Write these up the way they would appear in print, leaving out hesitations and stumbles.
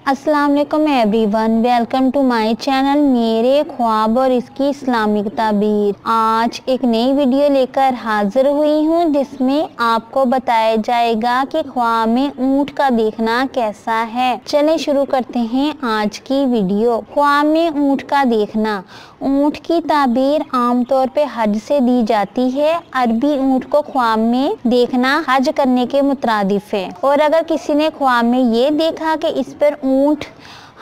अस्सलाम वालेकुम everyone, welcome to my channel मेरे ख्वाब और इसकी इस्लामिक ताबीर। आज एक नई वीडियो लेकर हाजिर हुई हूँ जिसमें आपको बताया जाएगा कि ख्वाब में ऊँट का देखना कैसा है। चलें शुरू करते हैं आज की वीडियो। ख्वाब में ऊँट का देखना। ऊँट की ताबीर आमतौर पे हज से दी जाती है। अरबी ऊँट को ख्वाब में देखना हज करने के मुतरादिफ है। और अगर किसी ने ख्वाब में ये देखा कि इस पर ऊँट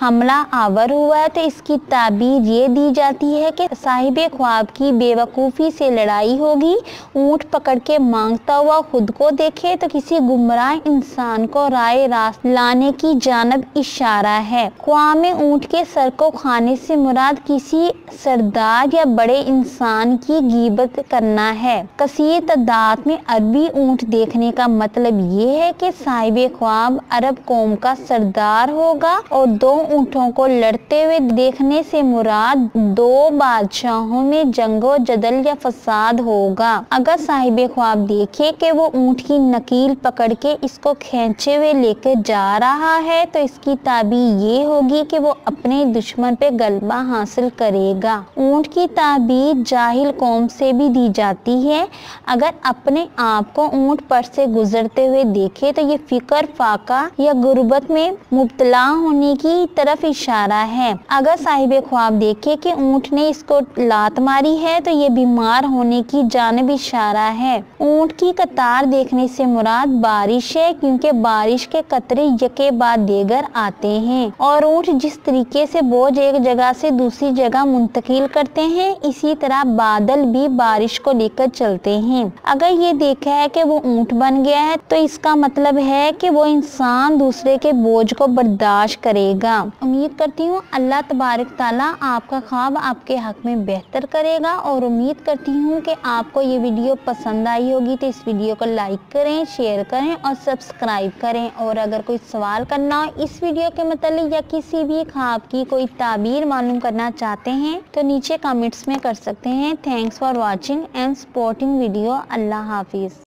हमला आवर हुआ है तो इसकी ताबीर ये दी जाती है कि साहिबे ख्वाब की बेवकूफ़ी से लड़ाई होगी। ऊँट पकड़ के मांगता हुआ खुद को देखे तो किसी गुमराह इंसान को राय रास्त लाने की जानब इशारा है। ख्वाब में ऊँट के सर को खाने से मुराद किसी सरदार या बड़े इंसान की गीबत करना है। कसीर तादाद में अरबी ऊँट देखने का मतलब ये है कि साहिबे ख्वाब अरब कौम का सरदार होगा। और दो ऊँटों को लड़ते हुए देखने से मुराद दो बादशाहों में जंगो जदल या फसाद होगा। अगर साहिबे ख्वाब देखे कि वो ऊँट की नकील पकड़ के इसको खींचे हुए लेकर जा रहा है तो इसकी ताबीर ये होगी कि वो अपने दुश्मन पे गलबा हासिल करेगा। ऊँट की ताबीर जाहिल कौम से भी दी जाती है। अगर अपने आप को ऊँट पर से गुजरते हुए देखे तो ये फिक्र फाका या गुर्बत में मुब्तला होने की तरफ इशारा है। अगर साहिबे ख्वाब देखे कि ऊँट ने इसको लात मारी है तो ये बीमार होने की जानब इशारा है। ऊँट की कतार देखने से मुराद बारिश है, क्योंकि बारिश के कतरे यके बाद देगर आते हैं और ऊँट जिस तरीके से बोझ एक जगह से दूसरी जगह मुंतकिल करते हैं इसी तरह बादल भी बारिश को लेकर चलते हैं। अगर ये देखा है कि वो ऊँट बन गया है तो इसका मतलब है कि वो इंसान दूसरे के बोझ को बर्दाश्त करेगा। उम्मीद करती हूँ अल्लाह तबारक ताला आपका ख्वाब आपके हक में बेहतर करेगा और उम्मीद करती हूँ कि आपको ये वीडियो पसंद आई होगी। तो इस वीडियो को लाइक करें, शेयर करें और सब्सक्राइब करें। और अगर कोई सवाल करना हो इस वीडियो के मतलब या किसी भी ख्वाब की कोई ताबीर मालूम करना चाहते हैं तो नीचे कमेंट्स में कर सकते हैं। Thanks for watching and supporting video. अल्लाह हाफिज़।